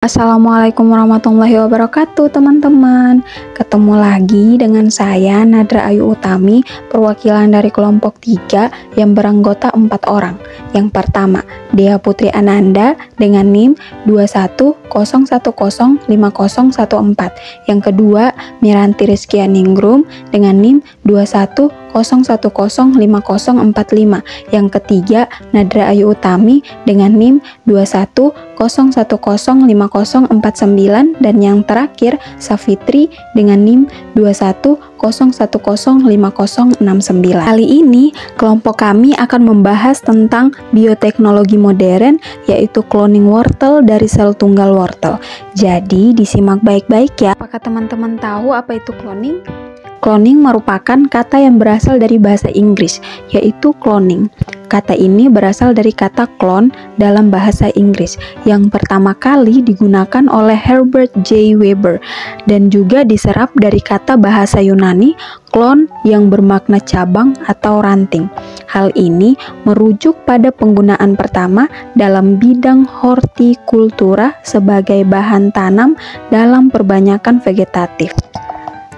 Assalamualaikum warahmatullahi wabarakatuh teman-teman. Ketemu lagi dengan saya Nadra Ayu Utami, perwakilan dari kelompok 3 yang beranggota 4 orang. Yang pertama, Dea Putri Ananda dengan NIM 210105014. Yang kedua, Miranti Rizkia Ningrum dengan NIM 210105045. Yang ketiga, Nadra Ayu Utami dengan NIM 210105049, dan yang terakhir Safitri dengan NIM 210105069. Kali ini kelompok kami akan membahas tentang bioteknologi modern, yaitu cloning wortel dari sel tunggal wortel. Jadi disimak baik-baik ya. Apakah teman-teman tahu apa itu cloning? Cloning merupakan kata yang berasal dari bahasa Inggris, yaitu cloning. Kata ini berasal dari kata clone dalam bahasa Inggris, yang pertama kali digunakan oleh Herbert J. Weber, dan juga diserap dari kata bahasa Yunani klon yang bermakna cabang atau ranting. Hal ini merujuk pada penggunaan pertama dalam bidang hortikultura sebagai bahan tanam dalam perbanyakan vegetatif.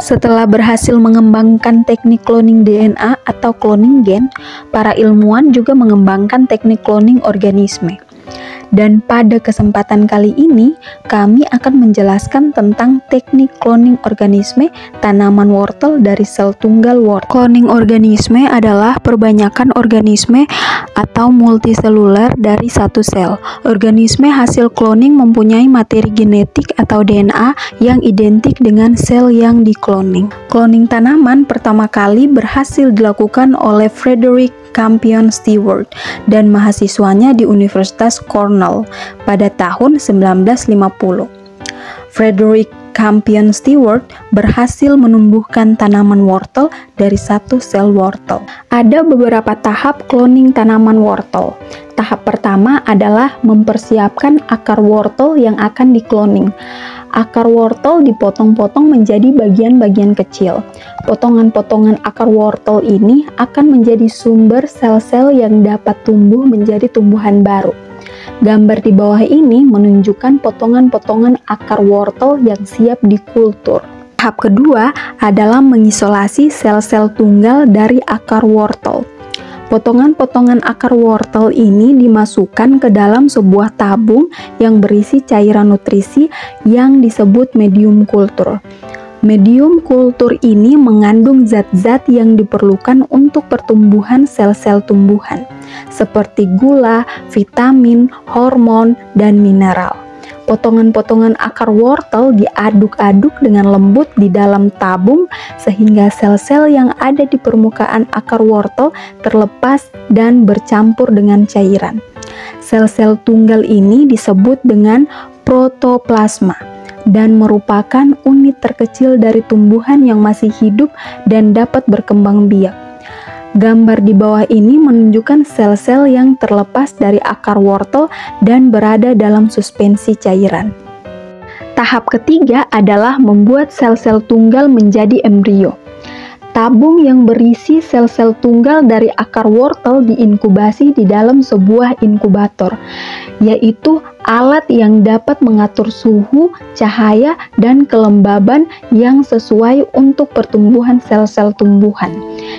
Setelah berhasil mengembangkan teknik cloning DNA atau cloning gen, para ilmuwan juga mengembangkan teknik cloning organisme. Dan pada kesempatan kali ini, kami akan menjelaskan tentang teknik cloning organisme tanaman wortel dari sel tunggal wortel. Cloning organisme adalah perbanyakan organisme atau multiseluler dari satu sel. Organisme hasil cloning mempunyai materi genetik atau DNA yang identik dengan sel yang dikloning. Cloning tanaman pertama kali berhasil dilakukan oleh Frederick Campion Stewart dan mahasiswanya di Universitas Cornell pada tahun 1950. Frederick Campion Stewart berhasil menumbuhkan tanaman wortel dari satu sel wortel. Ada beberapa tahap cloning tanaman wortel. Tahap pertama adalah mempersiapkan akar wortel yang akan dikloning. Akar wortel dipotong-potong menjadi bagian-bagian kecil. Potongan-potongan akar wortel ini akan menjadi sumber sel-sel yang dapat tumbuh menjadi tumbuhan baru. Gambar di bawah ini menunjukkan potongan-potongan akar wortel yang siap dikultur. Tahap kedua adalah mengisolasi sel-sel tunggal dari akar wortel. Potongan-potongan akar wortel ini dimasukkan ke dalam sebuah tabung yang berisi cairan nutrisi yang disebut medium kultur. Medium kultur ini mengandung zat-zat yang diperlukan untuk pertumbuhan sel-sel tumbuhan, seperti gula, vitamin, hormon, dan mineral. Potongan-potongan akar wortel diaduk-aduk dengan lembut di dalam tabung sehingga sel-sel yang ada di permukaan akar wortel terlepas dan bercampur dengan cairan. Sel-sel tunggal ini disebut dengan protoplasma dan merupakan unit terkecil dari tumbuhan yang masih hidup dan dapat berkembang biak. Gambar di bawah ini menunjukkan sel-sel yang terlepas dari akar wortel dan berada dalam suspensi cairan. Tahap ketiga adalah membuat sel-sel tunggal menjadi embrio. Tabung yang berisi sel-sel tunggal dari akar wortel diinkubasi di dalam sebuah inkubator, yaitu alat yang dapat mengatur suhu, cahaya, dan kelembaban yang sesuai untuk pertumbuhan sel-sel tumbuhan.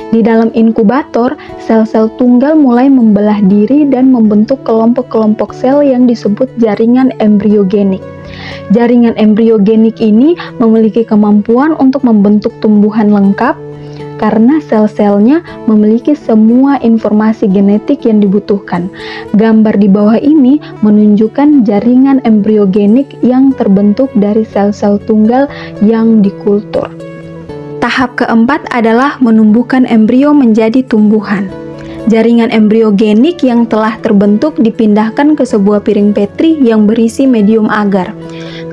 Di dalam inkubator, sel-sel tunggal mulai membelah diri dan membentuk kelompok-kelompok sel yang disebut jaringan embriogenik. Jaringan embriogenik ini memiliki kemampuan untuk membentuk tumbuhan lengkap karena sel-selnya memiliki semua informasi genetik yang dibutuhkan. Gambar di bawah ini menunjukkan jaringan embriogenik yang terbentuk dari sel-sel tunggal yang dikultur. Tahap keempat adalah menumbuhkan embrio menjadi tumbuhan. Jaringan embriogenik yang telah terbentuk dipindahkan ke sebuah piring Petri yang berisi medium agar.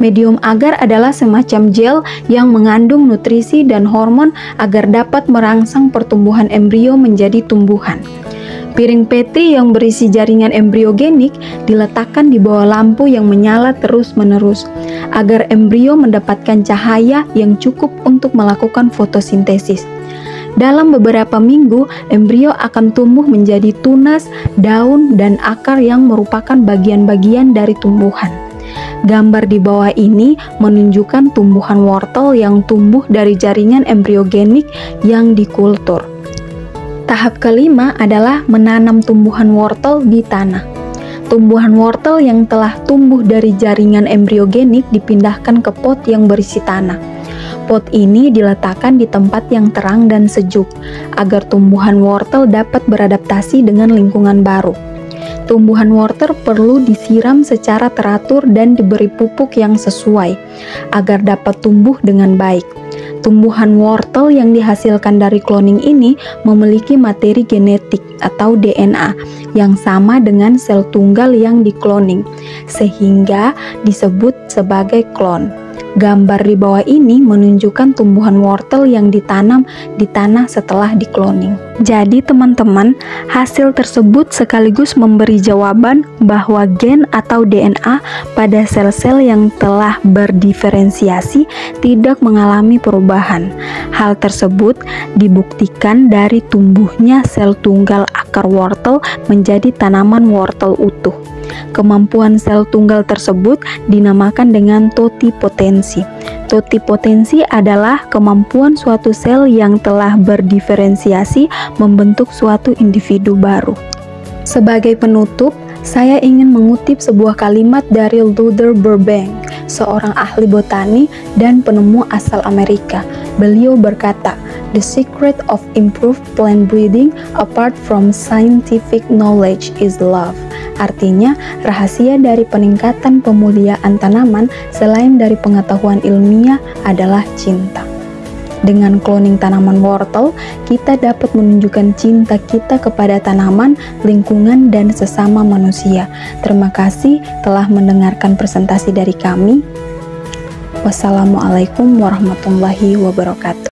Medium agar adalah semacam gel yang mengandung nutrisi dan hormon agar dapat merangsang pertumbuhan embrio menjadi tumbuhan. Piring Petri yang berisi jaringan embriogenik diletakkan di bawah lampu yang menyala terus-menerus agar embrio mendapatkan cahaya yang cukup untuk melakukan fotosintesis. Dalam beberapa minggu, embrio akan tumbuh menjadi tunas, daun, dan akar yang merupakan bagian-bagian dari tumbuhan. Gambar di bawah ini menunjukkan tumbuhan wortel yang tumbuh dari jaringan embriogenik yang dikultur. Tahap kelima adalah menanam tumbuhan wortel di tanah. Tumbuhan wortel yang telah tumbuh dari jaringan embriogenik dipindahkan ke pot yang berisi tanah. Pot ini diletakkan di tempat yang terang dan sejuk, agar tumbuhan wortel dapat beradaptasi dengan lingkungan baru. Tumbuhan wortel perlu disiram secara teratur dan diberi pupuk yang sesuai, agar dapat tumbuh dengan baik. Tumbuhan wortel yang dihasilkan dari cloning ini memiliki materi genetik atau DNA yang sama dengan sel tunggal yang dikloning, sehingga disebut sebagai klon. Gambar di bawah ini menunjukkan tumbuhan wortel yang ditanam di tanah setelah dikloning. Jadi teman-teman, hasil tersebut sekaligus memberi jawaban bahwa gen atau DNA pada sel-sel yang telah berdiferensiasi tidak mengalami perubahan. Hal tersebut dibuktikan dari tumbuhnya sel tunggal akar wortel menjadi tanaman wortel utuh. Kemampuan sel tunggal tersebut dinamakan dengan totipotensi. Totipotensi adalah kemampuan suatu sel yang telah berdiferensiasi membentuk suatu individu baru. Sebagai penutup, saya ingin mengutip sebuah kalimat dari Luther Burbank, seorang ahli botani dan penemu asal Amerika. Beliau berkata, "The secret of improved plant breeding apart from scientific knowledge is love." Artinya, rahasia dari peningkatan pemuliaan tanaman selain dari pengetahuan ilmiah adalah cinta. Dengan cloning tanaman wortel, kita dapat menunjukkan cinta kita kepada tanaman, lingkungan, dan sesama manusia. Terima kasih telah mendengarkan presentasi dari kami. Wassalamualaikum warahmatullahi wabarakatuh.